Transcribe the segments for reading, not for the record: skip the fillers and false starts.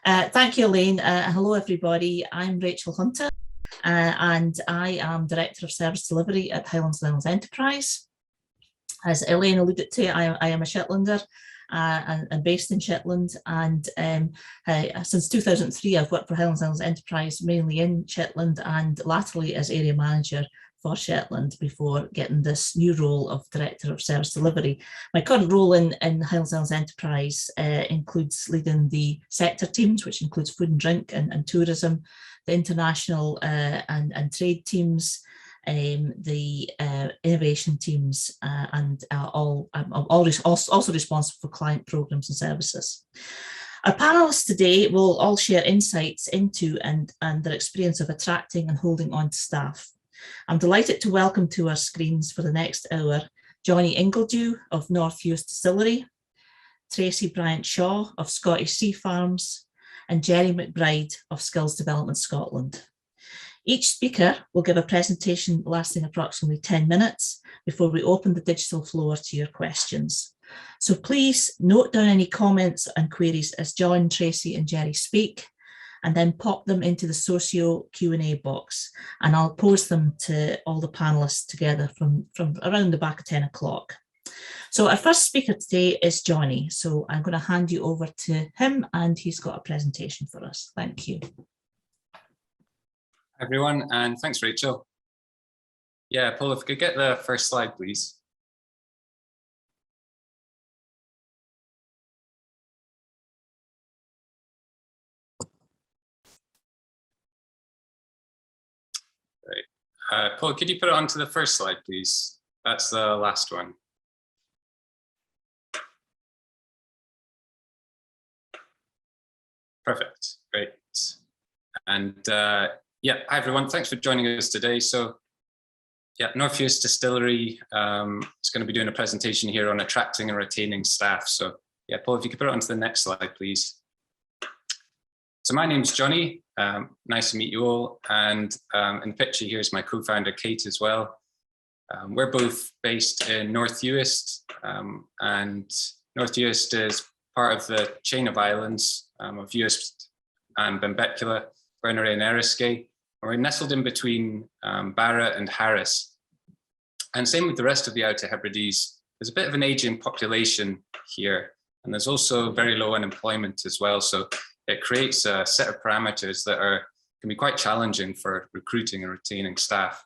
Thank you, Elaine. Hello, everybody. I'm Rachel Hunter, and I am Director of Service Delivery at Highlands and Islands Enterprise. As Elaine alluded to, I am a Shetlander and based in Shetland. And since 2003, I've worked for Highlands and Islands Enterprise, mainly in Shetland, and latterly as area manager for Shetland before getting this new role of Director of Service Delivery. My current role in Highlands and Islands Enterprise includes leading the sector teams, which includes food and drink and tourism, the international and trade teams, the innovation teams, and I'm also responsible for client programs and services. Our panelists today will all share insights into and their experience of attracting and holding on to staff. I'm delighted to welcome to our screens for the next hour Johnny Ingledew of North Uist Distillery, Tracy Bryant-Shaw of Scottish Sea Farms, and Jerry McBride of Skills Development Scotland. Each speaker will give a presentation lasting approximately 10 minutes before we open the digital floor to your questions. So please note down any comments and queries as John, Tracy and Jerry speak, and then pop them into the Socio Q&A box, and I'll pose them to all the panelists together from around the back of 10 o'clock. So our first speaker today is Johnny. So I'm going to hand you over to him, and he's got a presentation for us. Thank you. Everyone, and thanks, Rachel. Yeah, Paul, if we could get the first slide, please. Right. Paul, could you put it onto the first slide, please? That's the last one. Perfect, great. And yeah, hi everyone, thanks for joining us today. So yeah, North Uist Distillery is going to be doing a presentation here on attracting and retaining staff. So yeah, Paul, if you could put it onto the next slide, please. So my name's Johnny, nice to meet you all. And in the picture here is my co-founder, Kate, as well. We're both based in North Uist, and North Uist is part of the chain of islands of Uist and Benbecula, Moray and Eriskay. We're nestled in between Barra and Harris. And same with the rest of the Outer Hebrides. There's a bit of an aging population here, and there's also very low unemployment as well. So it creates a set of parameters that can be quite challenging for recruiting and retaining staff.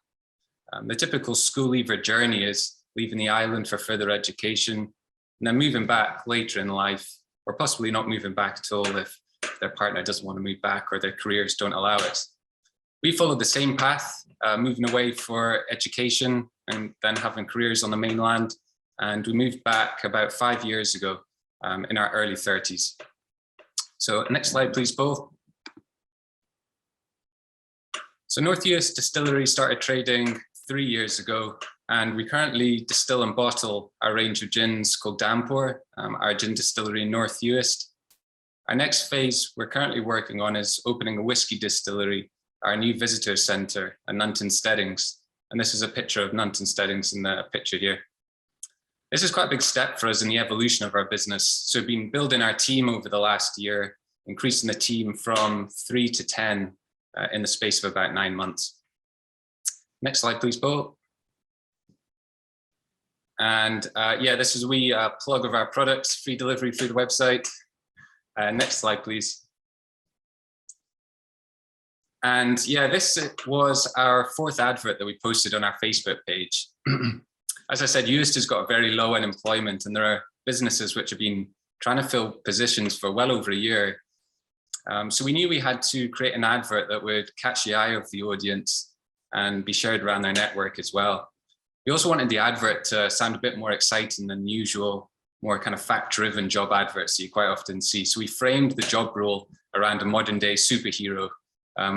The typical school leaver journey is leaving the island for further education, and then moving back later in life, or possibly not moving back at all if their partner doesn't want to move back or their careers don't allow it. We followed the same path, moving away for education and then having careers on the mainland. And we moved back about 5 years ago in our early 30s. So next slide, please, Paul. So North Uist Distillery started trading 3 years ago, and we currently distill and bottle our range of gins called Dampour, our gin distillery in North Uist. Our next phase we're currently working on is opening a whiskey distillery, our new visitor centre at Nunton Steadings. And this is a picture of Nunton Steadings in the picture here. This is quite a big step for us in the evolution of our business. So we've been building our team over the last year, increasing the team from 3 to 10 in the space of about 9 months. Next slide, please, Paul. And yeah, this is a wee plug of our products, free delivery through the website. Next slide, please. And yeah, this was our 4th advert that we posted on our Facebook page. As I said, Uist has got a very low unemployment, and there are businesses which have been trying to fill positions for well over a year. So we knew we had to create an advert that would catch the eye of the audience and be shared around their network as well. We also wanted the advert to sound a bit more exciting than usual, more kind of fact-driven job adverts that you quite often see. So we framed the job role around a modern-day superhero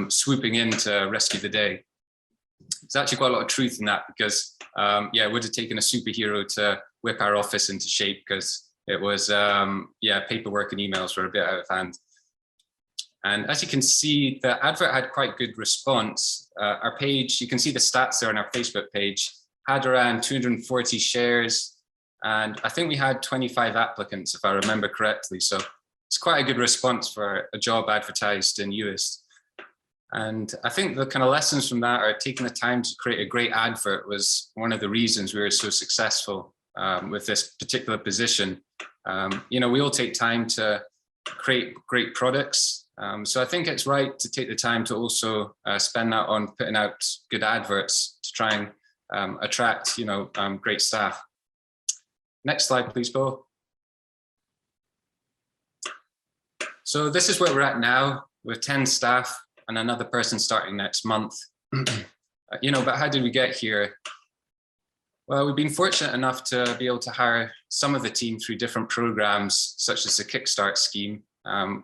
swooping in to rescue the day. There's actually quite a lot of truth in that because, yeah, it would have taken a superhero to whip our office into shape because it was, yeah, paperwork and emails were a bit out of hand. And as you can see, the advert had quite good response. Our page, you can see the stats there on our Facebook page, had around 240 shares. And I think we had 25 applicants, if I remember correctly. So it's quite a good response for a job advertised in Uist. And I think the kind of lessons from that are taking the time to create a great advert was one of the reasons we were so successful with this particular position. You know, we all take time to create great products. So I think it's right to take the time to also spend that on putting out good adverts to try and attract, you know, great staff. Next slide, please, Paul. So this is where we're at now with 10 staff and another person starting next month. You know, but how did we get here? Well, we've been fortunate enough to be able to hire some of the team through different programs, such as the Kickstart scheme.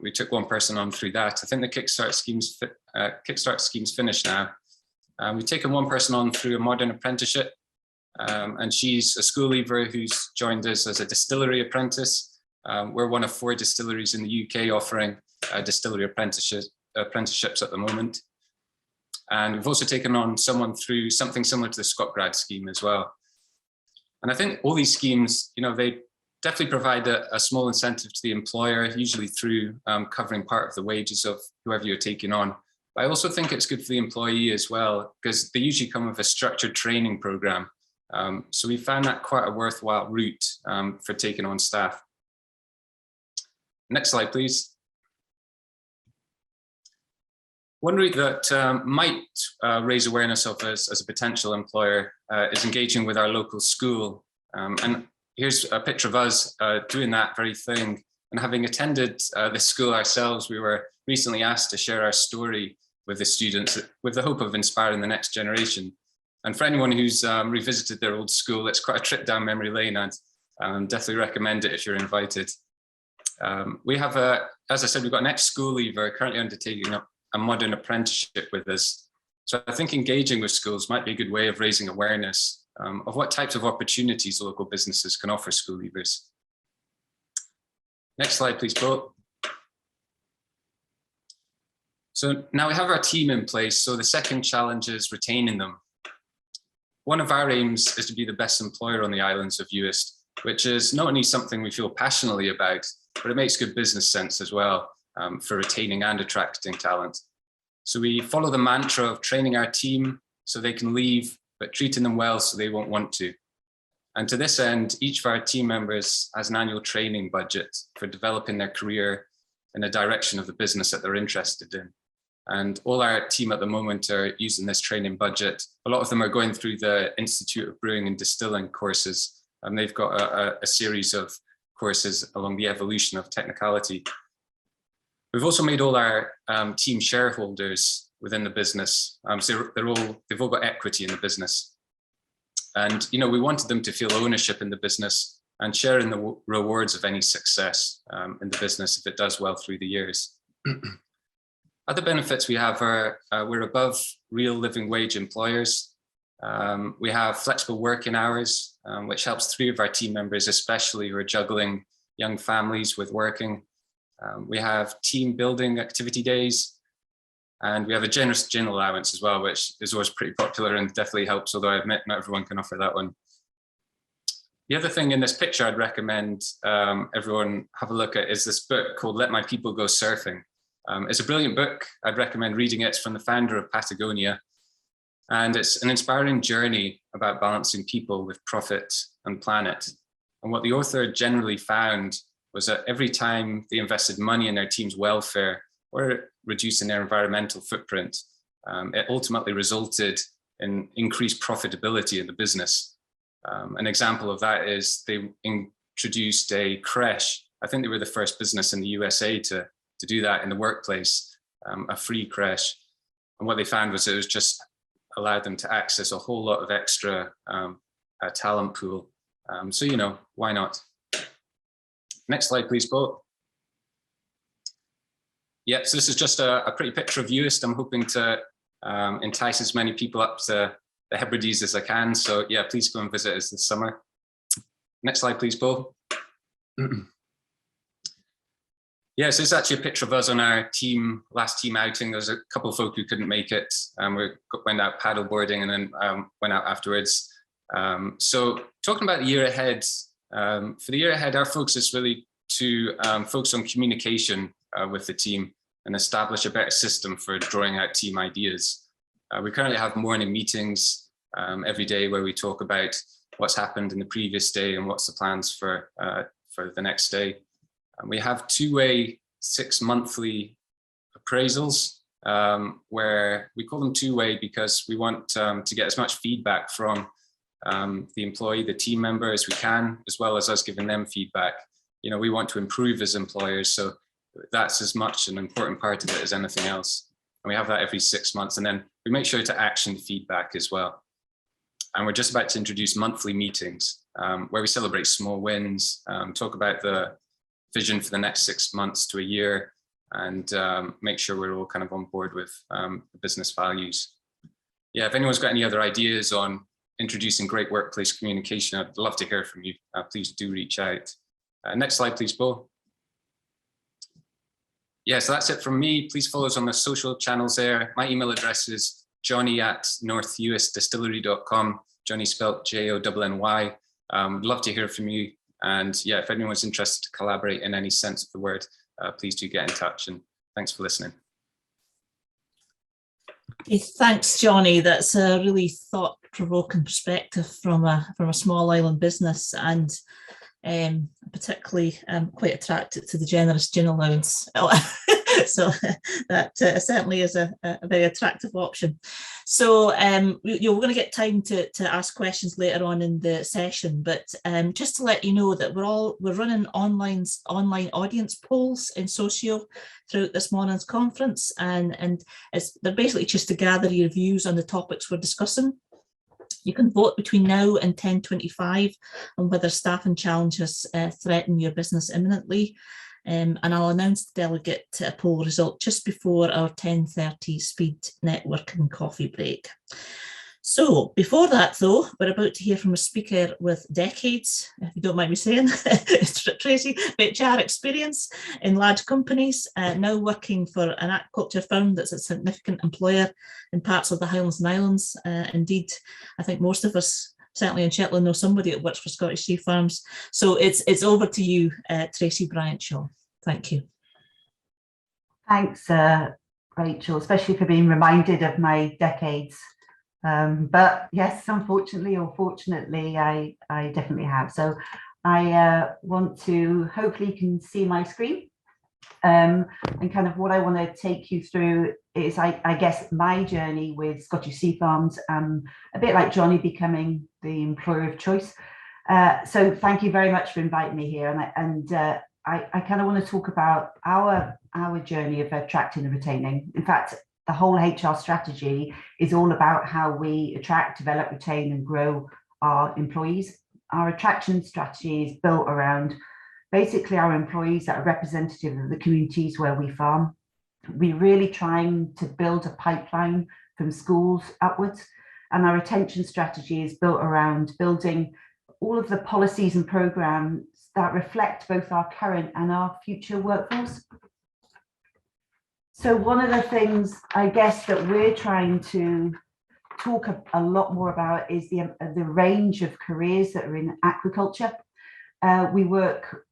We took one person on through that. I think the Kickstart scheme's finished now. We've taken one person on through a modern apprenticeship, and she's a school leaver who's joined us as a distillery apprentice. We're one of 4 distilleries in the UK offering distillery apprenticeships at the moment. And we've also taken on someone through something similar to the Scotgrad scheme as well. And I think all these schemes, you know, they definitely provide a small incentive to the employer, usually through covering part of the wages of whoever you're taking on. But I also think it's good for the employee as well, because they usually come with a structured training program. So we found that quite a worthwhile route for taking on staff. Next slide, please. One route that might raise awareness of us as a potential employer is engaging with our local school. And here's a picture of us doing that very thing. And having attended this school ourselves, we were recently asked to share our story with the students with the hope of inspiring the next generation. And for anyone who's revisited their old school, it's quite a trip down memory lane. I'd definitely recommend it if you're invited. We have, as I said, we've got an ex-school leaver currently undertaking a modern apprenticeship with us. So I think engaging with schools might be a good way of raising awareness of what types of opportunities local businesses can offer school leavers. Next slide, please, Paul. So now we have our team in place. So the second challenge is retaining them. One of our aims is to be the best employer on the islands of Uist, which is not only something we feel passionately about, but it makes good business sense as well for retaining and attracting talent. So we follow the mantra of training our team so they can leave, but treating them well so they won't want to. And to this end, each of our team members has an annual training budget for developing their career in a direction of the business that they're interested in. And all our team at the moment are using this training budget. A lot of them are going through the Institute of Brewing and Distilling courses, and they've got a series of courses along the evolution of technicality. We've also made all our team shareholders within the business. So they've all got equity in the business. And, you know, we wanted them to feel ownership in the business and share in the rewards of any success in the business if it does well through the years. Other benefits we have are we're above real living wage employers. We have flexible working hours, which helps 3 of our team members, especially who are juggling young families with working. We have team building activity days, and we have a generous gin allowance as well, which is always pretty popular and definitely helps, although I admit not everyone can offer that one. The other thing in this picture I'd recommend everyone have a look at is this book called Let My People Go Surfing. It's a brilliant book. I'd recommend reading it. It's from the founder of Patagonia. And it's an inspiring journey about balancing people with profit and planet. And what the author generally found was that every time they invested money in their team's welfare or reducing their environmental footprint, it ultimately resulted in increased profitability in the business. An example of that is they introduced a creche. I think they were the first business in the USA to do that in the workplace, a free creche. And what they found was it was just allowed them to access a whole lot of extra talent pool. So, you know, why not? Next slide, please, Paul. Yeah, so this is just a pretty picture of Uist. I'm hoping to entice as many people up to the Hebrides as I can. So yeah, please go and visit us this summer. Next slide, please, Paul. Yeah, so it's actually a picture of us on our last team outing. There's a couple of folk who couldn't make it. We went out paddleboarding and then went out afterwards. So talking about the year ahead, for the year ahead, our focus is really to focus on communication with the team and establish a better system for drawing out team ideas. We currently have morning meetings every day where we talk about what's happened in the previous day and what's the plans for the next day. And we have two-way 6-monthly appraisals where we call them two-way because we want to get as much feedback from the employee, the team member as we can, as well as us giving them feedback. You know, we want to improve as employers, so that's as much an important part of it as anything else. And we have that every 6 months, and then we make sure to action feedback as well. And we're just about to introduce monthly meetings where we celebrate small wins, talk about the vision for the next 6 months to a year, and make sure we're all kind of on board with the business values. Yeah, if anyone's got any other ideas on introducing great workplace communication, I'd love to hear from you. Please do reach out. Next slide, please, Bo. Yeah, so that's it from me. Please follow us on the social channels there. My email address is johnny@northusdistillery.com. Johnny spelled J-O-N-N-Y. Love to hear from you. And yeah, if anyone's interested to collaborate in any sense of the word, please do get in touch, and thanks for listening. Okay, thanks, Johnny. That's a really thought-provoking perspective from a small island business, and particularly quite attracted to the generous gin allowance. So that certainly is a very attractive option. So we're going to get time to ask questions later on in the session, but just to let you know that we're running online audience polls in Socio throughout this morning's conference, and they're basically just to gather your views on the topics we're discussing. You can vote between now and 10:25 on whether staffing challenges threaten your business imminently. And I'll announce the delegate poll result just before our 10:30 speed networking coffee break. So before that, though, we're about to hear from a speaker with decades, if you don't mind me saying, Tracy, HR experience in large companies, now working for an aquaculture firm that's a significant employer in parts of the Highlands and Islands. Indeed, I think most of us, certainly in Shetland, know somebody that works for Scottish Sea Farms. So it's over to you, Tracy Bryant-Shaw. Thank you. Thanks, Rachel, especially for being reminded of my decades. But yes, unfortunately or fortunately, I definitely have. So I want to, hopefully you can see my screen. And kind of what I want to take you through is, I guess, my journey with Scottish Sea Farms, a bit like Johnny becoming the employer of choice. So thank you very much for inviting me here. And I kind of want to talk about our journey of attracting and retaining. In fact, the whole HR strategy is all about how we attract, develop, retain, and grow our employees. Our attraction strategy is built around basically our employees that are representative of the communities where we farm. We're really trying to build a pipeline from schools upwards. And our retention strategy is built around building all of the policies and programs that reflect both our current and our future workforce. So one of the things, I guess, that we're trying to talk a lot more about is the range of careers that are in aquaculture. We work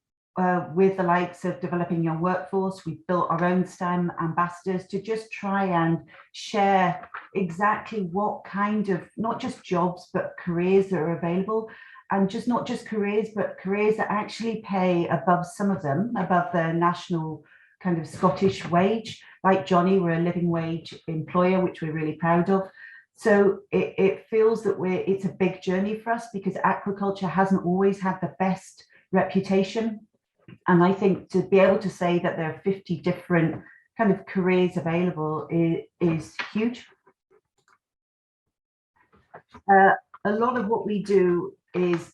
with the likes of Developing Young Workforce. We've built our own STEM ambassadors to just try and share exactly what kind of, not just jobs, but careers that are available. And just not just careers, but careers that actually pay above, some of them, above the national kind of Scottish wage. Like Johnny, we're a living wage employer, which we're really proud of. So it feels that it's a big journey for us, because aquaculture hasn't always had the best reputation. And I think to be able to say that there are 50 different kind of careers available is huge. A lot of what we do is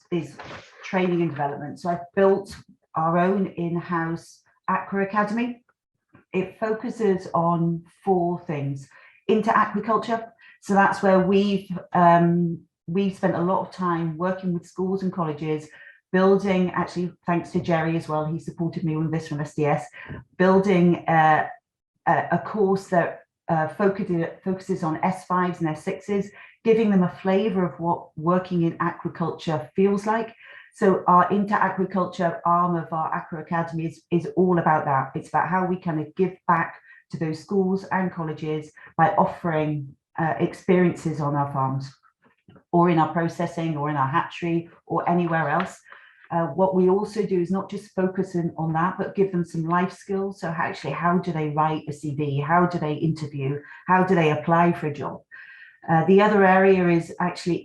training and development. So I've built our own in-house Aqua Academy. It focuses on 4 things. Into aquaculture. So that's where we've spent a lot of time working with schools and colleges, building, actually thanks to Jerry as well, he supported me with this from SDS, building a course that focuses on S5s and S6s, giving them a flavour of what working in aquaculture feels like. So our Into Aquaculture arm of our Aqua Academy is all about that. It's about how we kind of give back to those schools and colleges by offering experiences on our farms, or in our processing, or in our hatchery, or anywhere else. What we also do is not just focus on that, but give them some life skills. So actually, how do they write a CV? How do they interview? How do they apply for a job? The other area is actually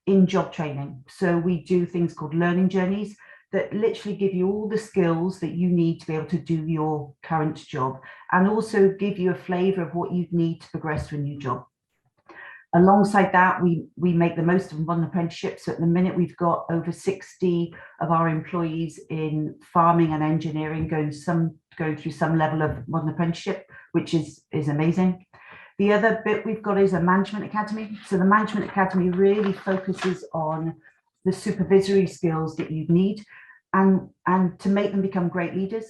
in job training. So we do things called learning journeys that literally give you all the skills that you need to be able to do your current job, and also give you a flavour of what you need to progress to a new job. Alongside that, we make the most of modern apprenticeships. So at the minute, we've got over 60 of our employees in farming and engineering going through some level of modern apprenticeship, which is amazing. The other bit we've got is a management academy. So the management academy really focuses on the supervisory skills that you need and to make them become great leaders.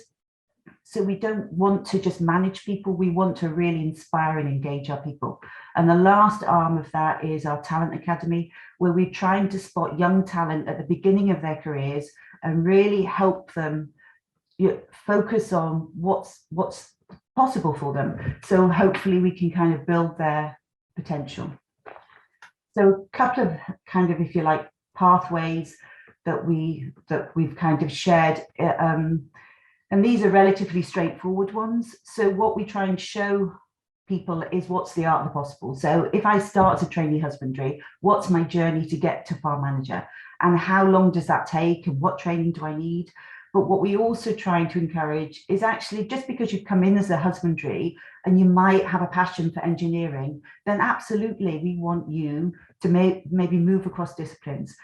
So we don't want to just manage people, we want to really inspire and engage our people. And the last arm of that is our talent academy, where we're trying to spot young talent at the beginning of their careers and really help them focus on what's possible for them. So hopefully we can kind of build their potential. So a couple of kind of, if you like, pathways that we've kind of shared. And these are relatively straightforward ones. So what we try and show people is what's the art of the possible. So if I start as a trainee husbandry, what's my journey to get to farm manager? And how long does that take? And what training do I need? But what we also trying to encourage is actually, just because you come in as a husbandry and you might have a passion for engineering, then absolutely we want you to maybe move across disciplines.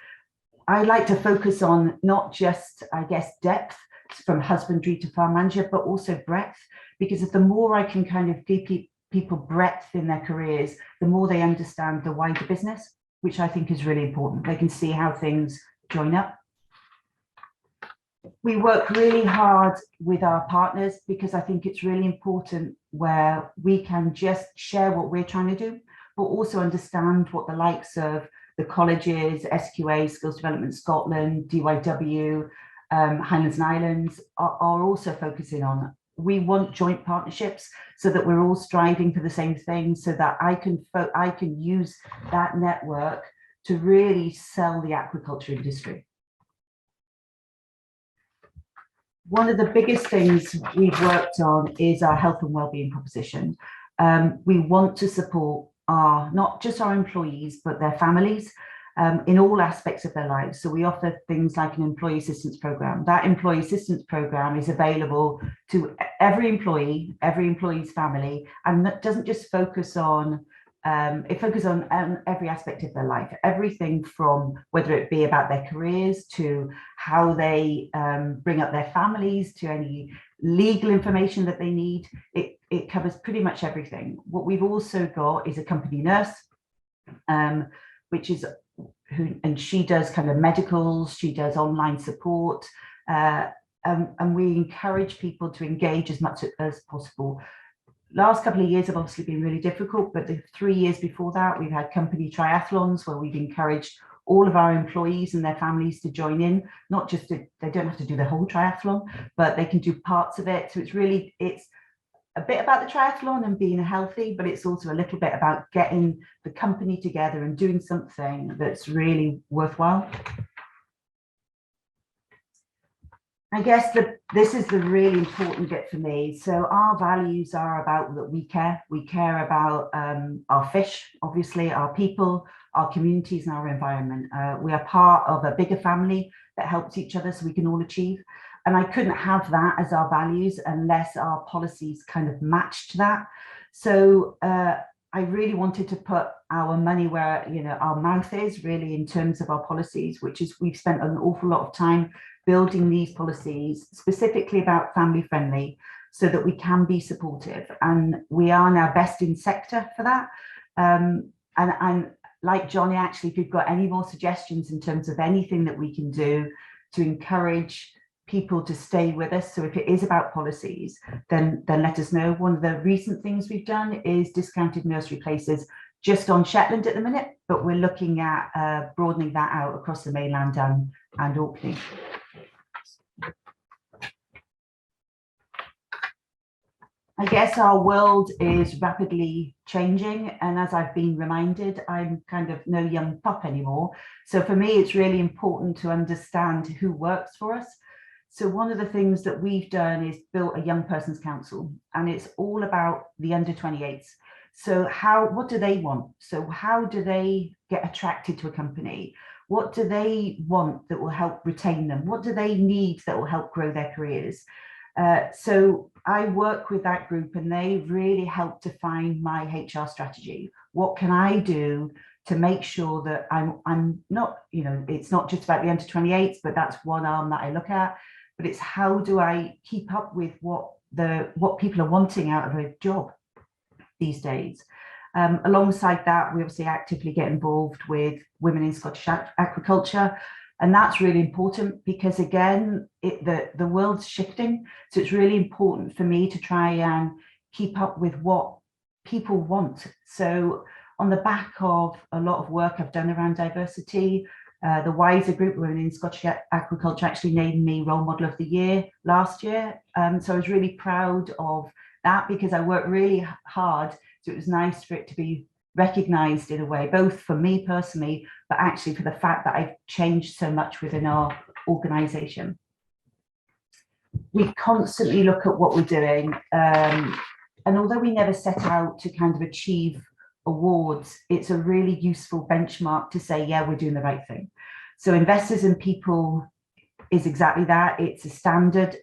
I like to focus on not just, I guess, depth from husbandry to farm manager, but also breadth, because if the more I can kind of give people breadth in their careers, the more they understand the wider business, which I think is really important. They can see how things join up. We work really hard with our partners, because I think it's really important where we can just share what we're trying to do, but also understand what the likes of the colleges, SQA, Skills Development Scotland, DYW, Highlands and Islands are also focusing on. We want joint partnerships so that we're all striving for the same thing, so that I can use that network to really sell the aquaculture industry. One of the biggest things we've worked on is our health and wellbeing proposition. We want to support not just our employees, but their families in all aspects of their lives. So we offer things like an employee assistance program. That employee assistance program is available to every employee, every employee's family, and that doesn't just focus on, it focuses on every aspect of their life, everything from whether it be about their careers to how they bring up their families, to any legal information that they need. It covers pretty much everything. What we've also got is a company nurse, and she does kind of medicals, she does online support, and we encourage people to engage as much as possible. Last couple of years have obviously been really difficult, but the 3 years before that, we've had company triathlons where we've encouraged all of our employees and their families to join in. Not just they don't have to do the whole triathlon, but they can do parts of it. So it's a bit about the triathlon and being healthy, but it's also a little bit about getting the company together and doing something that's really worthwhile. I guess this is the really important bit for me. So our values are about that we care. We care about our fish, obviously, our people, our communities and our environment. We are part of a bigger family that helps each other so we can all achieve. And I couldn't have that as our values unless our policies kind of matched that. So I really wanted to put our money where our mouth is, really, in terms of our policies, which is we've spent an awful lot of time building these policies specifically about family friendly so that we can be supportive. And we are now best in sector for that. And like Johnny, actually, if you've got any more suggestions in terms of anything that we can do to encourage people to stay with us. So if it is about policies, then let us know. One of the recent things we've done is discounted nursery places just on Shetland at the minute, but we're looking at broadening that out across the mainland and Orkney. I guess our world is rapidly changing, and as I've been reminded, I'm kind of no young pup anymore. So for me, it's really important to understand who works for us. So one of the things that we've done is built a young person's council, and it's all about the under 28s. So what do they want? So how do they get attracted to a company? What do they want that will help retain them? What do they need that will help grow their careers? So I work with that group, and they really help define my HR strategy. What can I do to make sure that I'm not, it's not just about the under 28s, but that's one arm that I look at, but it's how do I keep up with what people are wanting out of a job these days. Alongside that, we obviously actively get involved with women in Scottish aquaculture. And that's really important because, again, the world's shifting. So it's really important for me to try and keep up with what people want. So on the back of a lot of work I've done around diversity, the Wiser Group, Women in Scottish Aquaculture, actually named me Role Model of the Year last year. So I was really proud of that because I worked really hard. So it was nice for it to be recognised in a way, both for me personally, but actually for the fact that I've changed so much within our organisation. We constantly look at what we're doing, and although we never set out to kind of achieve awards, it's a really useful benchmark to say, yeah, we're doing the right thing. So Investors in People is exactly that. It's a standard.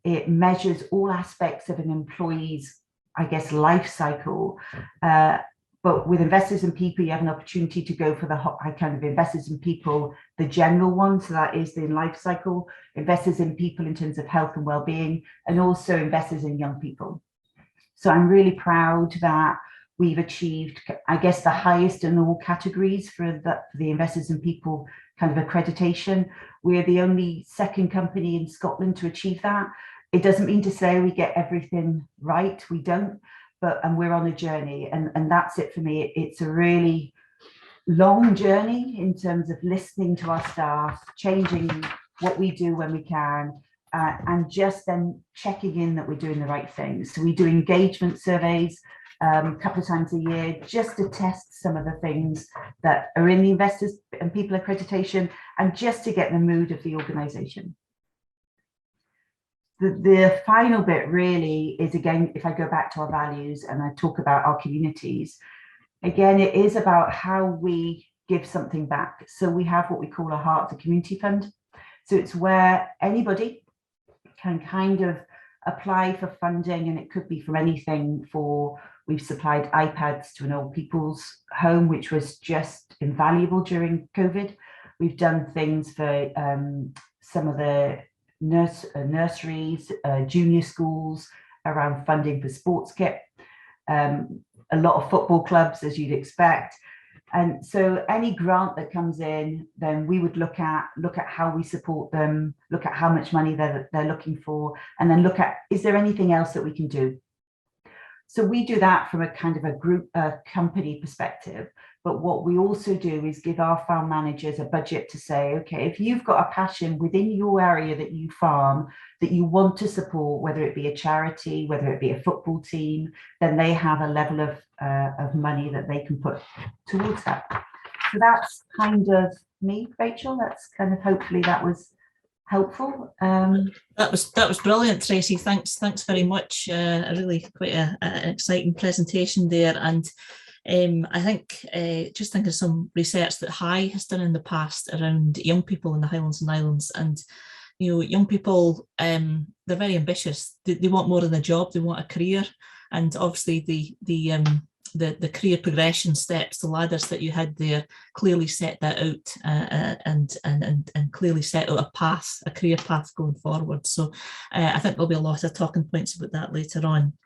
It measures all aspects of an employee's, I guess, life cycle. But with Investors in People, you have an opportunity to go for the kind of Investors in People, the general one. So that is the life cycle, Investors in People in terms of health and well-being, and also Investors in Young People. So I'm really proud that we've achieved, I guess, the highest in all categories for the Investors in People kind of accreditation. We're the only second company in Scotland to achieve that. It doesn't mean to say we get everything right. We don't. And we're on a journey, and that's it for me. It's a really long journey in terms of listening to our staff, changing what we do when we can, and just then checking in that we're doing the right things. So we do engagement surveys a couple of times a year just to test some of the things that are in the Investors and People accreditation, and just to get the mood of the organisation. The final bit really is, again, if I go back to our values and I talk about our communities, again, it is about how we give something back. So we have what we call a Heart of the Community Fund. So it's where anybody can kind of apply for funding, and it could be from anything we've supplied iPads to an old people's home, which was just invaluable during COVID. We've done things for some of the nurseries, junior schools around funding for sports kit, a lot of football clubs, as you'd expect. And so any grant that comes in, then we would look at how we support them, look at how much money they're looking for, and then look at, is there anything else that we can do? So we do that from a kind of a group, company perspective. But what we also do is give our farm managers a budget to say, okay, if you've got a passion within your area that you farm, that you want to support, whether it be a charity, whether it be a football team, then they have a level of money that they can put towards that. So that's kind of me, Rachel. That's kind of, hopefully that was helpful. That was brilliant, Tracy. Thanks very much. Really quite an exciting presentation there. And I think just think of some research that High has done in the past around young people in the Highlands and Islands, and young people, they're very ambitious. They want more than a job. They want a career, and obviously the career progression steps, the ladders that you had there, clearly set that out and clearly set out a career path going forward. So I think there'll be a lot of talking points about that later on.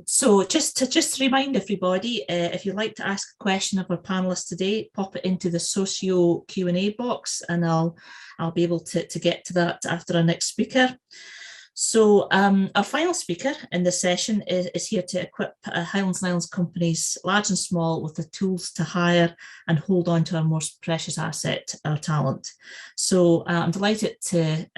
So just to remind everybody, if you'd like to ask a question of our panelists today, pop it into the socio Q&A box, and I'll be able to get to that after our next speaker. So our final speaker in this session is here to equip Highlands and Islands companies, large and small, with the tools to hire and hold on to our most precious asset, our talent. So I'm delighted to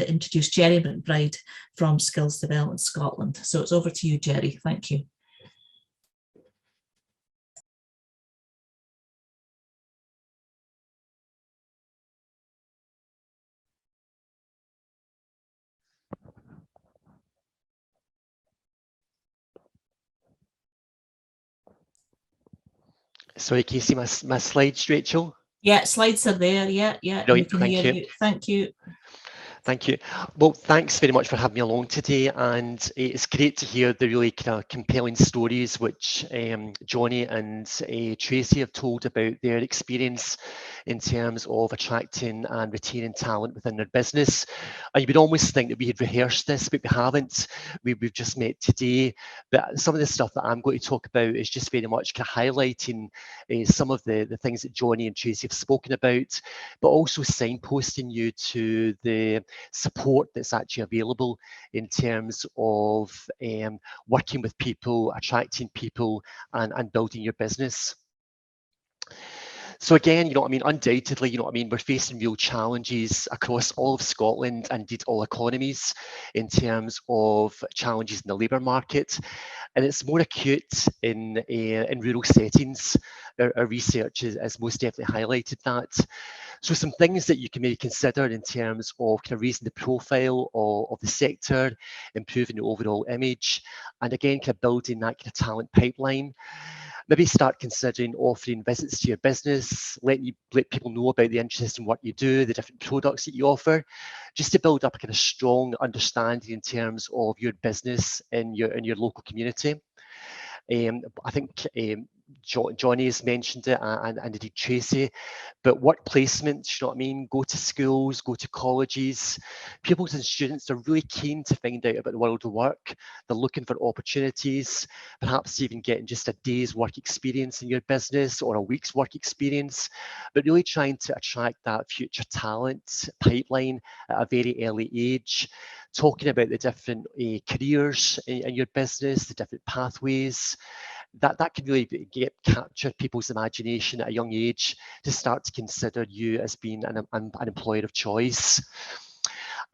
introduce Jerry McBride from Skills Development Scotland. So it's over to you, Jerry. Thank you. Sorry, can you see my slides, Rachel? Yeah, slides are there. Yeah. Brilliant, We can hear you. Thank you. Thank you. Well, thanks very much for having me along today, and it's great to hear the really kind of compelling stories which Johnny and Tracy have told about their experience in terms of attracting and retaining talent within their business. And you would almost think that we had rehearsed this, but we haven't. We've just met today. But some of the stuff that I'm going to talk about is just very much kind of highlighting some of the things that Johnny and Tracy have spoken about, but also signposting you to the support that's actually available in terms of working with people, attracting people, and building your business. So again, undoubtedly, we're facing real challenges across all of Scotland and indeed all economies in terms of challenges in the labour market. And it's more acute in rural settings. Our research has most definitely highlighted that. So some things that you can maybe consider in terms of kind of raising the profile of the sector, improving the overall image, and again, kind of building that kind of talent pipeline. Maybe start considering offering visits to your business, let people know about the interesting work you do, the different products that you offer, just to build up a kind of strong understanding in terms of your business in your local community. I think Johnny has mentioned it, and indeed Tracy, but work placements, go to schools, go to colleges. Pupils and students are really keen to find out about the world of work. They're looking for opportunities, perhaps even getting just a day's work experience in your business or a week's work experience, but really trying to attract that future talent pipeline at a very early age, talking about the different careers in your business, the different pathways. That can really capture people's imagination at a young age to start to consider you as being an employer of choice.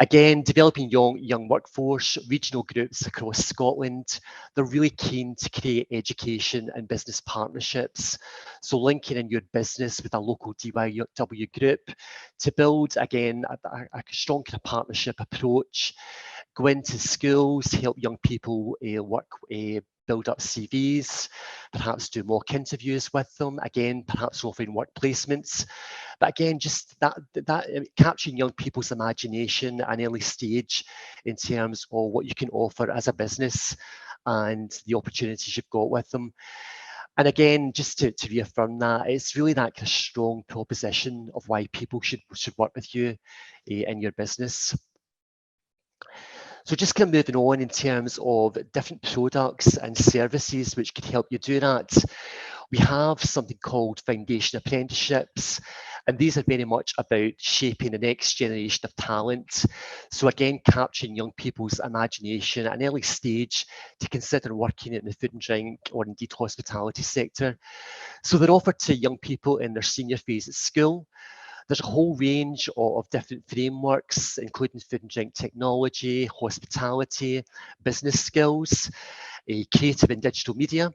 Again, developing young workforce, regional groups across Scotland, they're really keen to create education and business partnerships. So linking in your business with a local DYW group to build, again, a strong kind of partnership approach. Go into schools to help young people build up CVs, perhaps do mock interviews with them, again, perhaps offering work placements. But again, just that capturing young people's imagination at an early stage in terms of what you can offer as a business and the opportunities you've got with them. And again, just to reaffirm that, it's really that kind of strong proposition of why people should work with you in your business. So just kind of moving on in terms of different products and services which could help you do that. We have something called foundation apprenticeships, and these are very much about shaping the next generation of talent. So again, capturing young people's imagination at an early stage to consider working in the food and drink or indeed hospitality sector. So they're offered to young people in their senior phase at school. There's a whole range of different frameworks, including food and drink technology, hospitality, business skills, creative and digital media.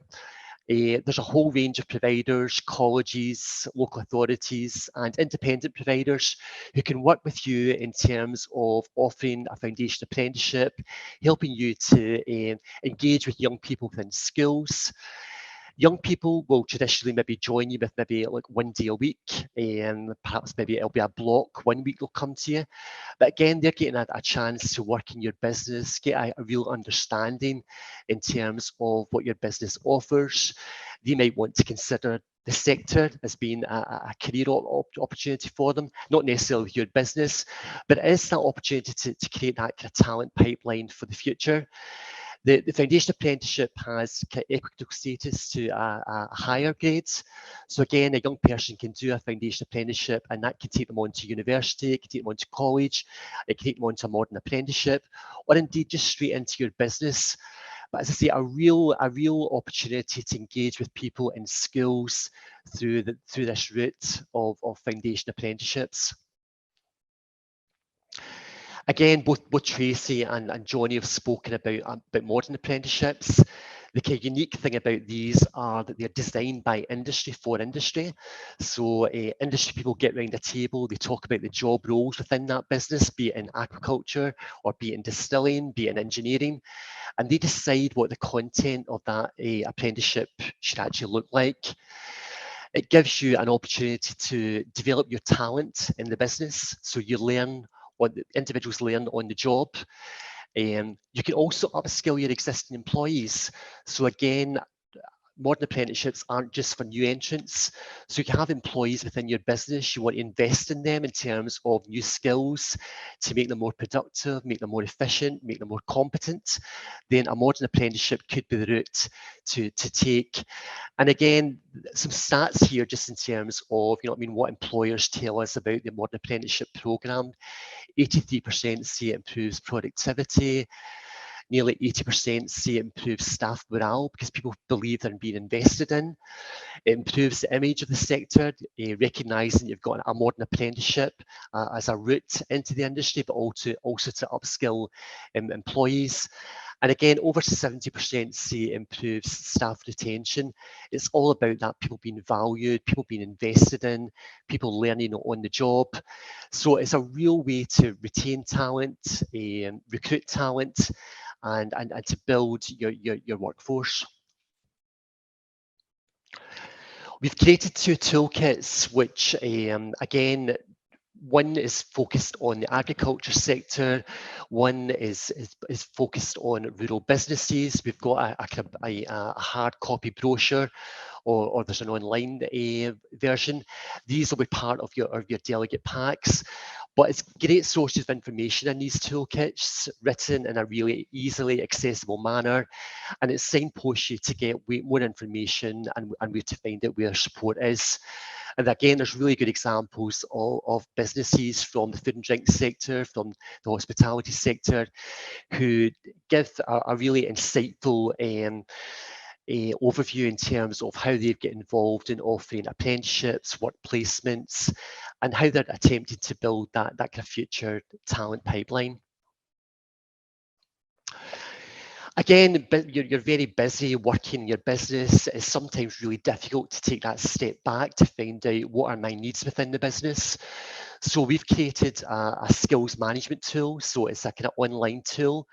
There's a whole range of providers, colleges, local authorities, and independent providers who can work with you in terms of offering a foundation apprenticeship, helping you to engage with young people within schools. Young people will traditionally maybe join you with maybe like 1 day a week, and perhaps maybe it'll be a block, 1 week they'll come to you. But again, they're getting a chance to work in your business, get a real understanding in terms of what your business offers. They might want to consider the sector as being a career opportunity for them, not necessarily your business, but it is that opportunity to create that kind of talent pipeline for the future. The foundation apprenticeship has equitable status to a higher grade. So again, a young person can do a foundation apprenticeship, and that can take them on to university, it can take them on to college, it can take them on to a modern apprenticeship, or indeed just straight into your business. But as I say, a real opportunity to engage with people in schools through this route of foundation apprenticeships. Again, both Tracy and Johnny have spoken about modern apprenticeships. The kind of unique thing about these are that they're designed by industry for industry. So industry people get around the table, they talk about the job roles within that business, be it in aquaculture or be it in distilling, be it in engineering, and they decide what the content of that apprenticeship should actually look like. It gives you an opportunity to develop your talent in the business, so you learn what the individuals learn on the job. You can also upskill your existing employees. So again, modern apprenticeships aren't just for new entrants. So you can have employees within your business, you want to invest in them in terms of new skills to make them more productive, make them more efficient, make them more competent. Then a modern apprenticeship could be the route to take. And again, some stats here just in terms of, what employers tell us about the modern apprenticeship programme. 83% say it improves productivity. Nearly 80% say it improves staff morale because people believe they're being invested in. It improves the image of the sector, recognising you've got a modern apprenticeship as a route into the industry, but also to upskill employees. And again, over 70% say it improves staff retention. It's all about that, people being valued, people being invested in, people learning on the job. So it's a real way to retain talent, recruit talent, and to build your workforce. We've created 2 toolkits, which again, one is focused on the agriculture sector, one is focused on rural businesses. We've got a hard copy brochure, or there's an online version. These will be part of your delegate packs. But it's great sources of information in these toolkits, written in a really easily accessible manner, and it signposts you to get more information and where to find out where support is. And again, there's really good examples of businesses from the food and drink sector, from the hospitality sector, who give a really insightful overview in terms of how they get involved in offering apprenticeships, work placements, and how they're attempting to build that kind of future talent pipeline. Again, you're very busy working your business. It's sometimes really difficult to take that step back to find out what are my needs within the business. So we've created a skills management tool. So it's a kind of online tool,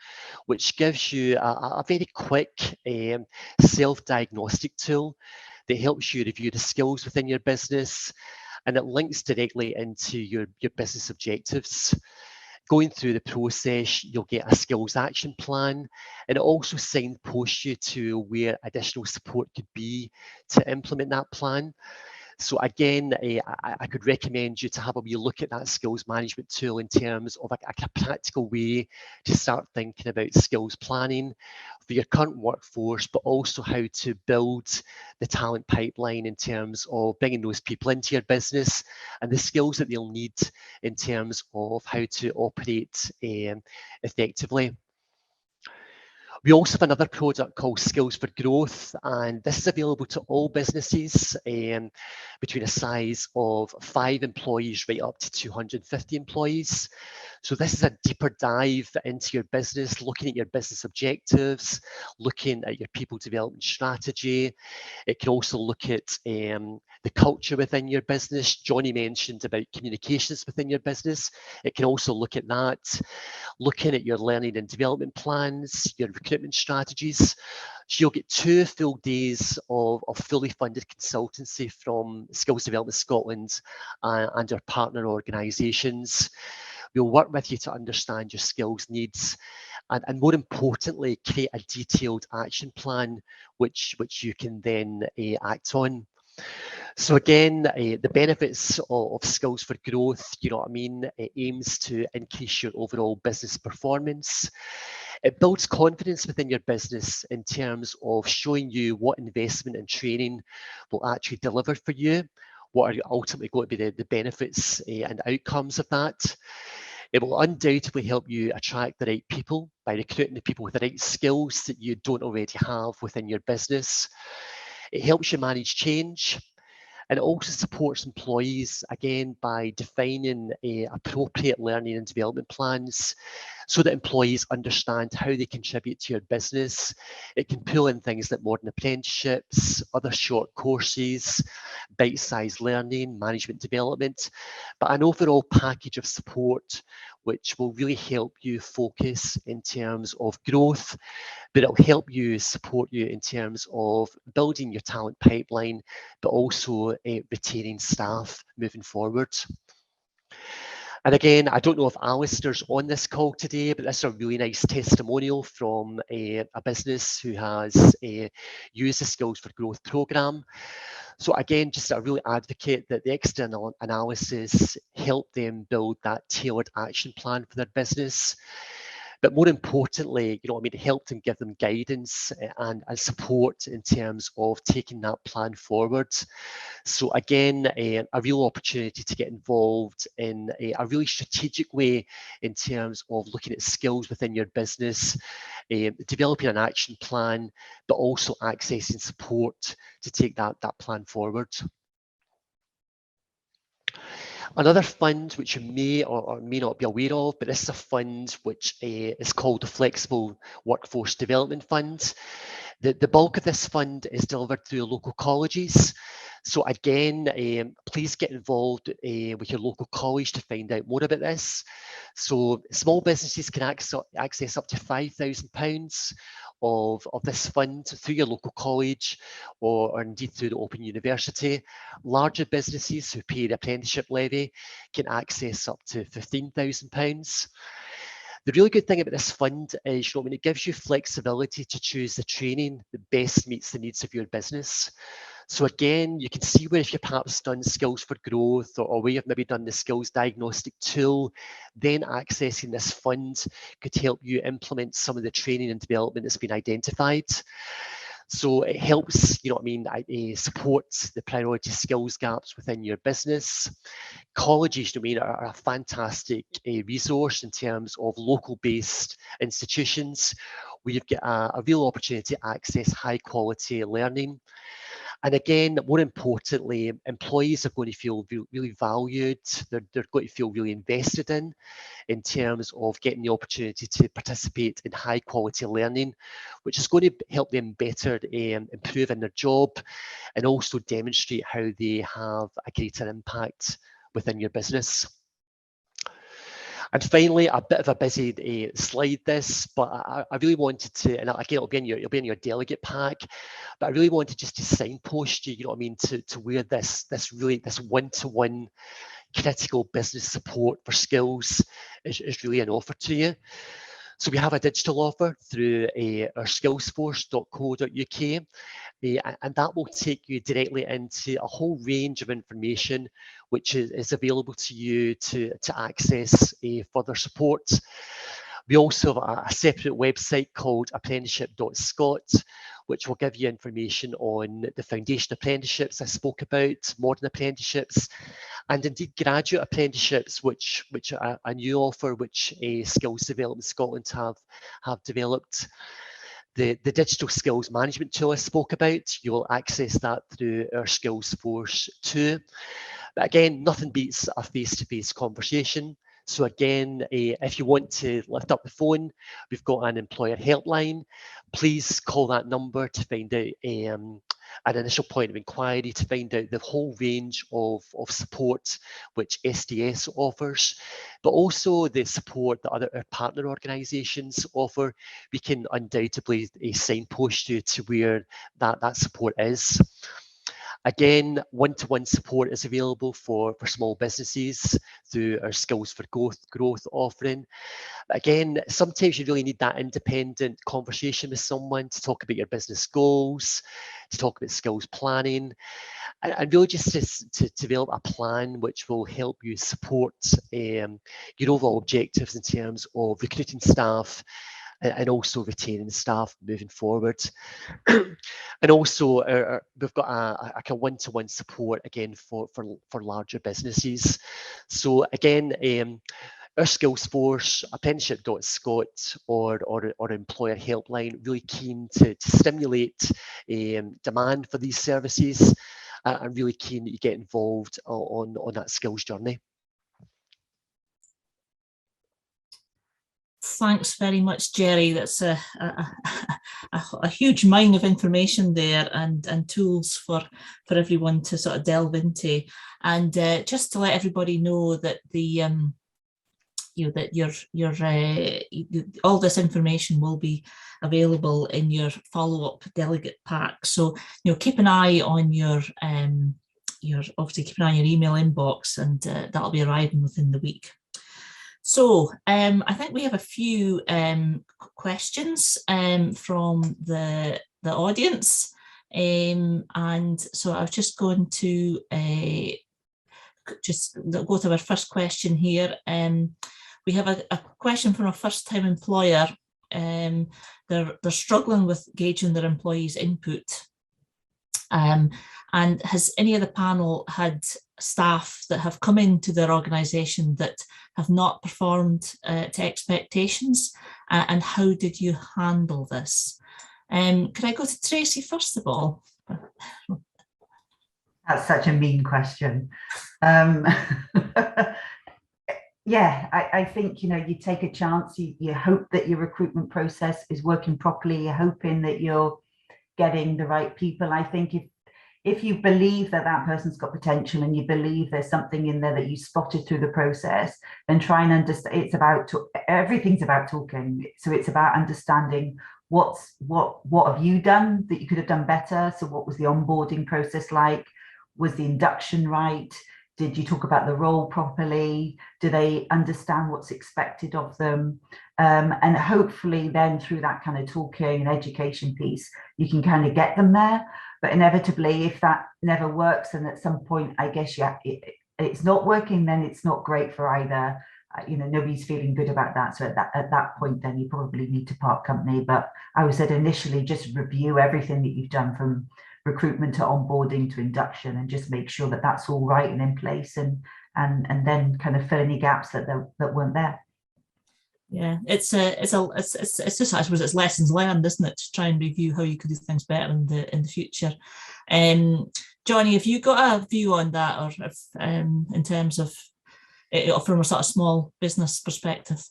which gives you a very quick self-diagnostic tool that helps you review the skills within your business, and it links directly into your business objectives. Going through the process, you'll get a skills action plan, and it also signposts you to where additional support could be to implement that plan. So again, I could recommend you to have a wee look at that skills management tool in terms of a practical way to start thinking about skills planning for your current workforce, but also how to build the talent pipeline in terms of bringing those people into your business and the skills that they'll need in terms of how to operate effectively. We also have another product called Skills for Growth, and this is available to all businesses between a size of 5 employees right up to 250 employees. So this is a deeper dive into your business, looking at your business objectives, looking at your people development strategy. It can also look at the culture within your business. Johnny mentioned about communications within your business. It can also look at that, looking at your learning and development plans, your recruitment strategies. So you'll get 2 full days of fully funded consultancy from Skills Development Scotland and our partner organisations. We'll work with you to understand your skills needs and more importantly, create a detailed action plan which you can then act on. So again, the benefits of Skills for Growth, it aims to increase your overall business performance. It builds confidence within your business in terms of showing you what investment and training will actually deliver for you, what are ultimately going to be the benefits and outcomes of that. It will undoubtedly help you attract the right people by recruiting the people with the right skills that you don't already have within your business. It helps you manage change, and it also supports employees, again, by defining appropriate learning and development plans so that employees understand how they contribute to your business. It can pull in things like modern apprenticeships, other short courses, bite-sized learning, management development, but an overall package of support which will really help you focus in terms of growth, but it'll help you support you in terms of building your talent pipeline, but also retaining staff moving forward. And again, I don't know if Alistair's on this call today, but this is a really nice testimonial from a business who has used the Skills for Growth programme. So again, just I really advocate that the external analysis help them build that tailored action plan for their business. But more importantly, you know what I mean, it helped them give them guidance and support in terms of taking that plan forward. So again, a real opportunity to get involved in a really strategic way in terms of looking at skills within your business, developing an action plan, but also accessing support to take that plan forward. Another fund which you may or may not be aware of, but this is a fund which is called the Flexible Workforce Development Fund. The bulk of this fund is delivered through local colleges. So again, please get involved with your local college to find out more about this. So small businesses can access up to £5,000 of this fund through your local college or indeed through the Open University. Larger businesses who pay the apprenticeship levy can access up to £15,000. The really good thing about this fund is, you know, when it gives you flexibility to choose the training that best meets the needs of your business. So again, you can see where if you've perhaps done Skills for Growth or where you've maybe done the skills diagnostic tool, then accessing this fund could help you implement some of the training and development that's been identified. So it helps, you know what I mean, supports the priority skills gaps within your business. Colleges, you know what I mean, are a fantastic resource in terms of local-based institutions where you've got a real opportunity to access high-quality learning. And again, more importantly, employees are going to feel really valued. They're going to feel really invested in terms of getting the opportunity to participate in high quality learning, which is going to help them better improve in their job and also demonstrate how they have a greater impact within your business. And finally, a bit of a busy slide this, but I really wanted to, and again, it'll be in your delegate pack, but I really wanted just to signpost you, you know what I mean, to where this one-to-one critical business support for skills is really an offer to you. So we have a digital offer through our skillsforce.co.uk, and that will take you directly into a whole range of information which is available to you to access further support. We also have a separate website called apprenticeship.scot, which will give you information on the foundation apprenticeships I spoke about, modern apprenticeships, and indeed graduate apprenticeships, which are a new offer which Skills Development Scotland have developed. The digital skills management tool I spoke about, you'll access that through our Skills Force too. But again, nothing beats a face-to-face conversation. So again, if you want to lift up the phone, we've got an employer helpline. Please call that number to find out an initial point of inquiry, to find out the whole range of support which SDS offers, but also the support that other partner organisations offer. We can undoubtedly signpost you to where that support is. Again, one-to-one support is available for small businesses through our Skills for Growth offering. Again, sometimes you really need that independent conversation with someone to talk about your business goals, to talk about skills planning, and really just to develop a plan which will help you support your overall objectives in terms of recruiting staff and also retaining staff moving forward. And also we've got a one-to-one support again for larger businesses. So again, our skills force, apprenticeship.scot or employer helpline, really keen to stimulate demand for these services, and really keen that you get involved on that skills journey. Thanks very much, Jerry. That's a huge mine of information there, and tools for everyone to sort of delve into. And just to let everybody know that the that all this information will be available in your follow-up delegate pack. So keep an eye on your obviously keep an eye on your email inbox, and that'll be arriving within the week. So I think we have a few questions from the audience, and so I was just going to just go to our first question here. We have a question from a first-time employer. They're struggling with gauging their employees' input. And has any of the panel had staff that have come into their organisation that have not performed to expectations? And how did you handle this? Could I go to Tracy first of all? That's such a mean question. Yeah, I think, you take a chance, you hope that your recruitment process is working properly, you're hoping that you're getting the right people. I think if you believe that person's got potential and you believe there's something in there that you spotted through the process, then try and understand. Everything's about talking. So it's about understanding what have you done that you could have done better. So what was the onboarding process like? Was the induction right? Did you talk about the role properly? Do they understand what's expected of them? And hopefully then through that kind of talking and education piece, you can kind of get them there. But inevitably, if that never works, and at some point, I guess, it's not working, then it's not great for either. Nobody's feeling good about that. So at that point, then you probably need to part company. But I would say initially, just review everything that you've done from recruitment to onboarding to induction, and just make sure that that's all right and in place, and then kind of fill any gaps that weren't there. Yeah, it's just, I suppose it's lessons learned, isn't it, to try and review how you could do things better in the future. Johnny, have you got a view on that, or if, in terms of from a sort of small business perspective?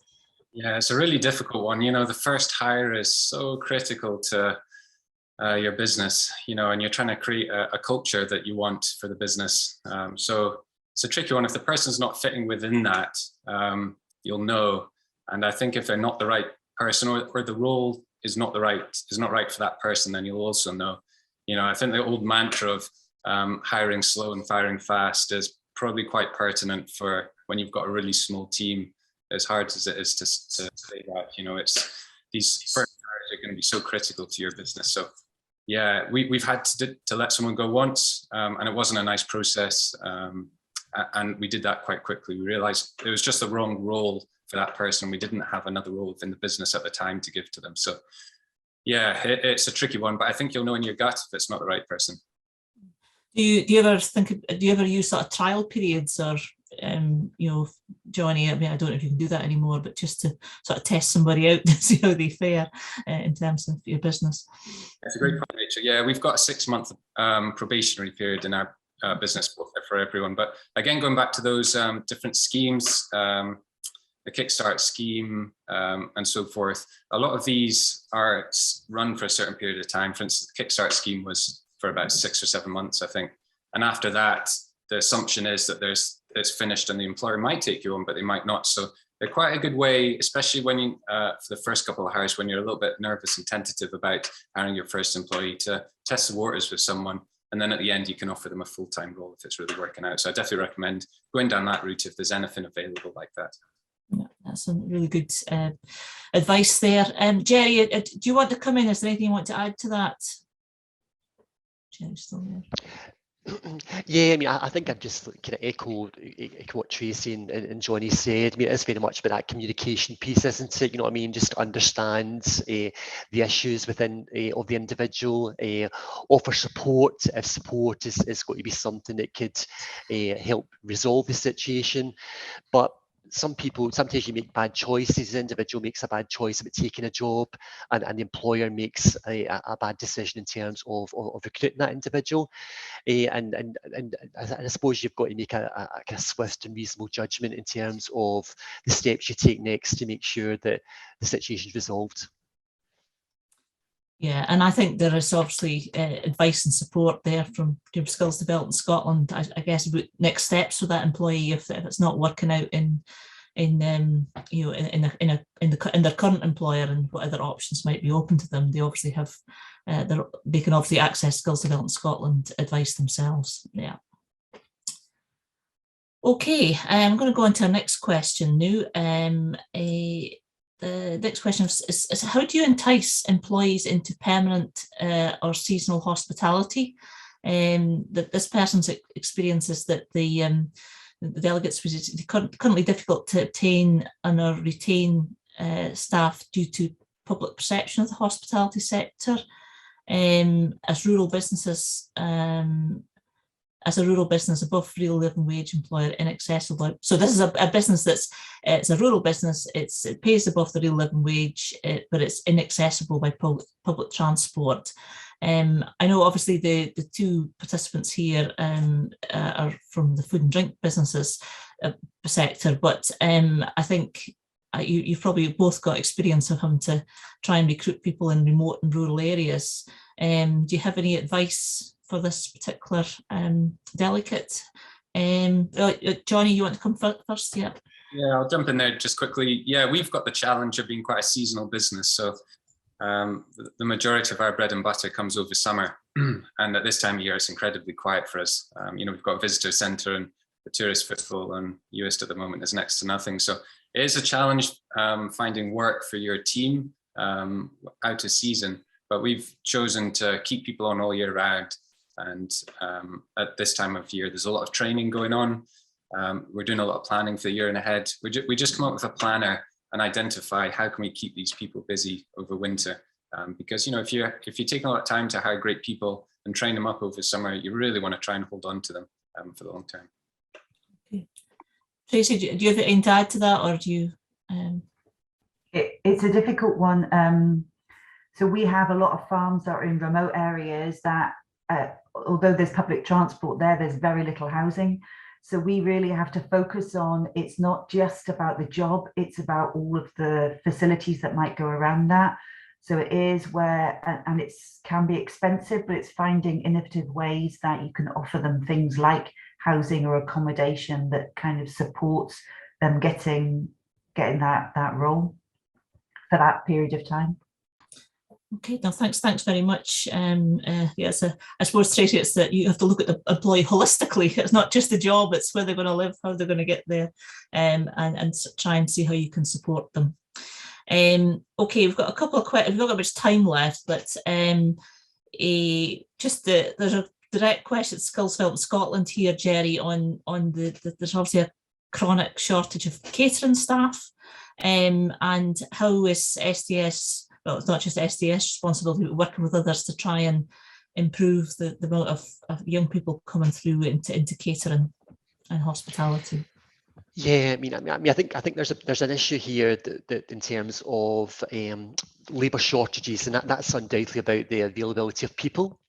Yeah, it's a really difficult one. The first hire is so critical to your business, and you're trying to create a culture that you want for the business. So it's a tricky one. If the person's not fitting within that, you'll know. And I think if they're not the right person, or the role is not right for that person, then you'll also know. I think the old mantra of hiring slow and firing fast is probably quite pertinent for when you've got a really small team, as hard as it is to say that. It's these first hires are going to be so critical to your business. So yeah, we've had to let someone go once, and it wasn't a nice process, and we did that quite quickly. We realized it was just the wrong role for that person. We didn't have another role within the business at the time to give to them. So yeah, it's a tricky one, but I think you'll know in your gut if it's not the right person. Do you ever use sort of trial periods, or Johnny, I don't know if you can do that anymore, but just to sort of test somebody out to see how they fare in terms of your business? That's a great point, Rachel. Yeah, we've got a 6-month probationary period in our business for everyone. But again, going back to those different schemes, the Kickstart scheme and so forth, a lot of these are run for a certain period of time. For instance, the Kickstart scheme was for about 6 or 7 months, I think. And after that, the assumption is that it's finished and the employer might take you on, but they might not. So they're quite a good way, especially when you, for the first couple of hires, when you're a little bit nervous and tentative about hiring your first employee, to test the waters with someone. And then at the end, you can offer them a full-time role if it's really working out. So I definitely recommend going down that route if there's anything available like that. Yeah, that's some really good advice there. Jerry, do you want to come in? Is there anything you want to add to that? Jerry's still there. Yeah, I mean, I think I'd just kind of echo what Tracy and Johnny said. I mean, it's very much about that communication piece, isn't it? You know what I mean? Just understand the issues within of the individual, offer support if support is going to be something that could help resolve the situation. But some people, sometimes you make bad choices. The individual makes a bad choice about taking a job, and the employer makes a bad decision in terms of recruiting that individual. And I suppose you've got to make a kind of swift and reasonable judgment in terms of the steps you take next to make sure that the situation is resolved. Yeah, and I think there is obviously advice and support there from Skills Development Scotland, I guess, about next steps for that employee if it's not working out in you know, in their current employer, and what other options might be open to them. They obviously have they can obviously access Skills Development Scotland advice themselves. Yeah. Okay, I'm going to go on to our next question now. The next question is how do you entice employees into permanent or seasonal hospitality? That this person's experience is that the delegates was currently difficult to obtain and/or retain staff due to public perception of the hospitality sector. As rural businesses, as a rural business above real living wage employer inaccessible. So this is a business it's a rural business. It pays above the real living wage, but it's inaccessible by public transport. I know obviously the two participants here are from the food and drink businesses sector, but I think you've probably both got experience of having to try and recruit people in remote and rural areas. Do you have any advice for this particular delegate? Johnny, you want to come first? Yeah. Yeah, I'll jump in there just quickly. Yeah, we've got the challenge of being quite a seasonal business. So the majority of our bread and butter comes over summer. And at this time of year, it's incredibly quiet for us. You know, we've got a visitor centre and the tourist footfall and US at the moment is next to nothing. So it is a challenge finding work for your team out of season, but we've chosen to keep people on all year round. And at this time of year, there's a lot of training going on. We're doing a lot of planning for the year and ahead. We just come up with a planner and identify how can we keep these people busy over winter. Because, you know, if you're taking a lot of time to hire great people and train them up over summer, you really want to try and hold on to them for the long term. Okay. Tracy, do you have anything to add to that, or do you? It's a difficult one. So we have a lot of farms that are in remote areas that, although there's public transport there, there's very little housing. So we really have to focus on, it's not just about the job, it's about all of the facilities that might go around that. So it is where, and it can be expensive, but it's finding innovative ways that you can offer them things like housing or accommodation that kind of supports them getting that role for that period of time. Okay, no, thanks very much. Yes, I suppose, Tracy, it's that you have to look at the employee holistically. It's not just the job; it's where they're going to live, how they're going to get there, and try and see how you can support them. Okay, we've got a couple of questions. We've not got much time left, but there's a direct question at Skills Development Scotland here, Jerry, on there's obviously a chronic shortage of catering staff, and how is SDS? Well, it's not just SDS responsibility, but working with others to try and improve the amount of young people coming through into catering and hospitality. Yeah, I think there's an issue here that in terms of labour shortages, and that's undoubtedly about the availability of people.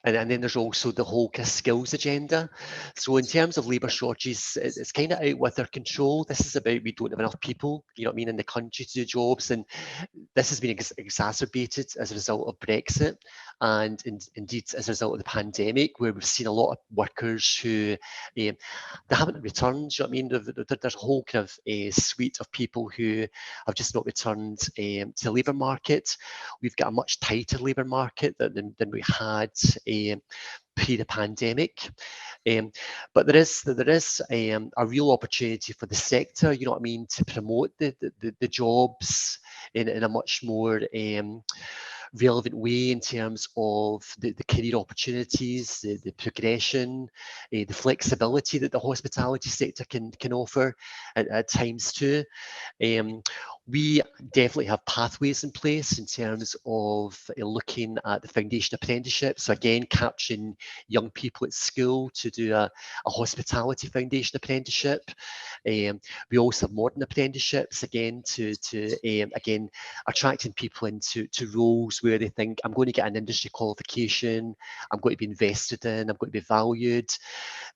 And then there's also the whole kind of skills agenda. So in terms of labour shortages, it's kind of out with our control. This is about we don't have enough people, you know what I mean, in the country to do jobs. And this has been exacerbated as a result of Brexit and indeed as a result of the pandemic, where we've seen a lot of workers who they haven't returned. You know what I mean? There's a whole kind of suite of people who have just not returned to the labour market. We've got a much tighter labour market than we had pre the pandemic, but there is a real opportunity for the sector, you know what I mean, to promote the jobs in a much more relevant way in terms of the career opportunities, the progression, the flexibility that the hospitality sector can offer at times too. We definitely have pathways in place in terms of looking at the foundation apprenticeship. So again, capturing young people at school to do a hospitality foundation apprenticeship. We also have modern apprenticeships, again, to again, attracting people into roles where they think, I'm going to get an industry qualification, I'm going to be invested in, I'm going to be valued.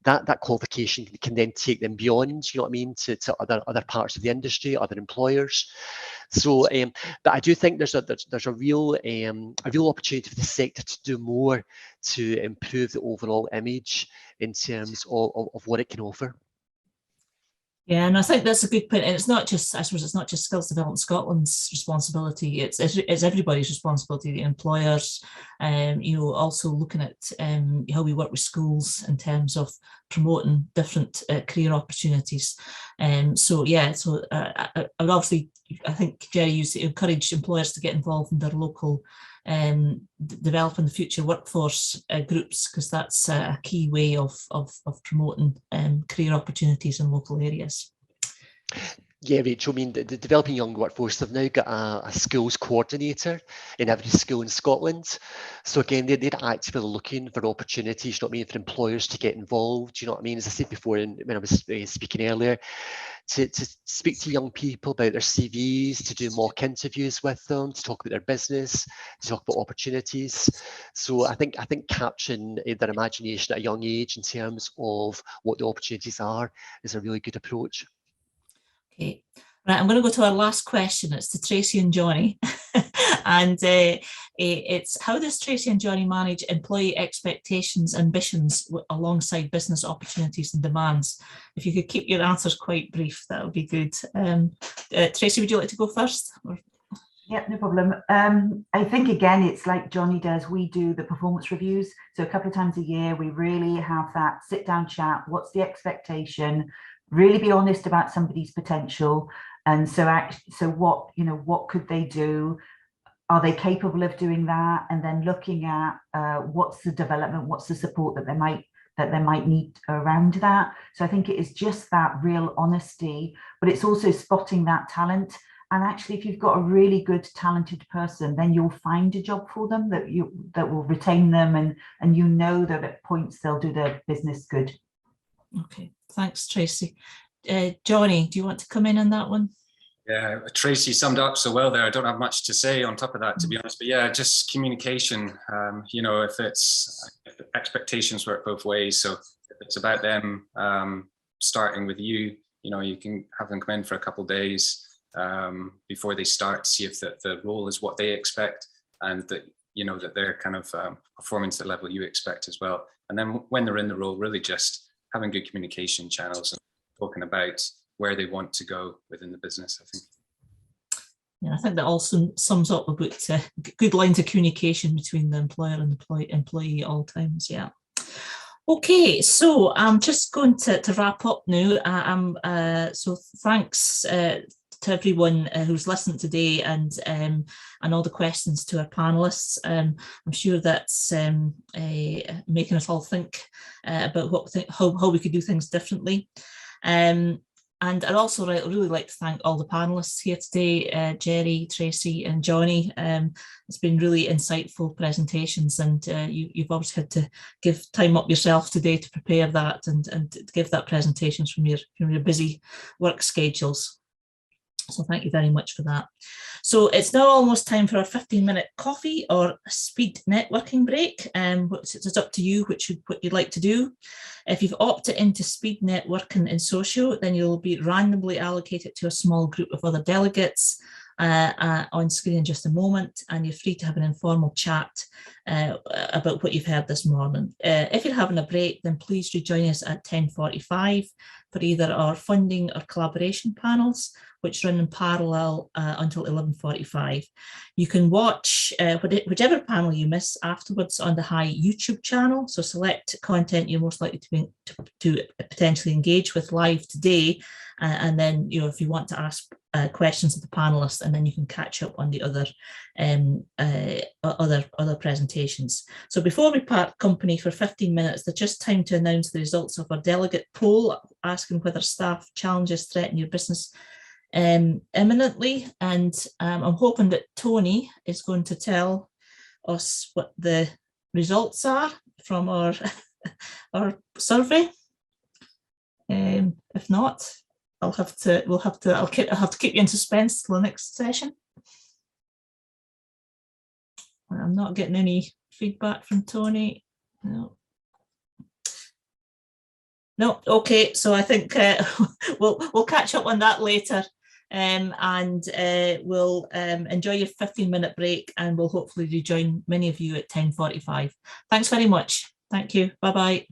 That qualification can then take them beyond, you know what I mean, to other parts of the industry, other employers. So, but I do think there's a real opportunity for the sector to do more to improve the overall image in terms of what it can offer. Yeah, and I think that's a good point. And it's not just, I suppose, it's not just Skills Development Scotland's responsibility. It's everybody's responsibility. The employers, you know, also looking at how we work with schools in terms of promoting different career opportunities. So yeah, so I would obviously, I think Jerry used to encourage employers to get involved in their local developing the future workforce groups, because that's a key way of promoting career opportunities in local areas. Yeah, Rachel, I mean, the Developing Young Workforce, they've now got a schools coordinator in every school in Scotland. So again, they're actively looking for opportunities, you know what I mean, for employers to get involved, you know what I mean? As I said before, when I was speaking earlier, to speak to young people about their CVs, to do mock interviews with them, to talk about their business, to talk about opportunities. So I think capturing their imagination at a young age in terms of what the opportunities are is a really good approach. Okay, right, I'm going to go to our last question. It's to Tracy and Johnny. And it's, how does Tracy and Johnny manage employee expectations, ambitions alongside business opportunities and demands? If you could keep your answers quite brief, that would be good. Tracy, would you like to go first? Yeah, no problem. I think, again, it's like Johnny does. We do the performance reviews. So a couple of times a year, we really have that sit down chat. What's the expectation? Really be honest about somebody's potential. And so what, you know, what could they do? Are they capable of doing that? And then looking at what's the development, what's the support that they might need around that. So I think it is just that real honesty, but it's also spotting that talent. And actually, if you've got a really good, talented person, then you'll find a job for them that will retain them, and you know that at points they'll do their business good. Okay, thanks, Tracy. Johnny, do you want to come in on that one? Yeah, Tracy summed up so well there. I don't have much to say on top of that, to be honest. But yeah, just communication. You know, if expectations work both ways. So if it's about them starting with you, you know, you can have them come in for a couple of days before they start, see if the role is what they expect, and that, you know, that they're kind of performing to the level you expect as well. And then when they're in the role, really just having good communication channels and talking about where they want to go within the business, I think. Yeah, I think that also sums up about good lines of communication between the employer and the employee at all times. Yeah. Okay, so I'm just going to wrap up now. So thanks to everyone who's listened today, and all the questions to our panelists. I'm sure that's making us all think about how we could do things differently. And I'd also really like to thank all the panelists here today, Jerry, Tracy and Johnny. It's been really insightful presentations, and you've obviously had to give time up yourself today to prepare that and to give that presentations from your busy work schedules. So thank you very much for that. So it's now almost time for our 15-minute coffee or speed networking break, which is up to you what you'd like to do. If you've opted into speed networking in Socio, then you'll be randomly allocated to a small group of other delegates on screen in just a moment, and you're free to have an informal chat about what you've heard this morning. If you're having a break, then please rejoin us at 10:45 for either our funding or collaboration panels, which run in parallel until 11:45. You can watch whichever panel you miss afterwards on the High YouTube channel. So select content you're most likely to potentially engage with live today, and then if you want to ask questions of the panelists, and then you can catch up on the other presentations. So before we part company for 15 minutes, there's just time to announce the results of our delegate poll asking whether staff challenges threaten your business imminently, and I'm hoping that Tony is going to tell us what the results are from our survey. If not, I'll have to keep you in suspense till the next session. I'm not getting any feedback from Tony. No, okay. So I think we'll catch up on that later, and we'll enjoy your 15-minute break, and we'll hopefully rejoin many of you at 10:45. Thanks very much. Thank you. Bye bye.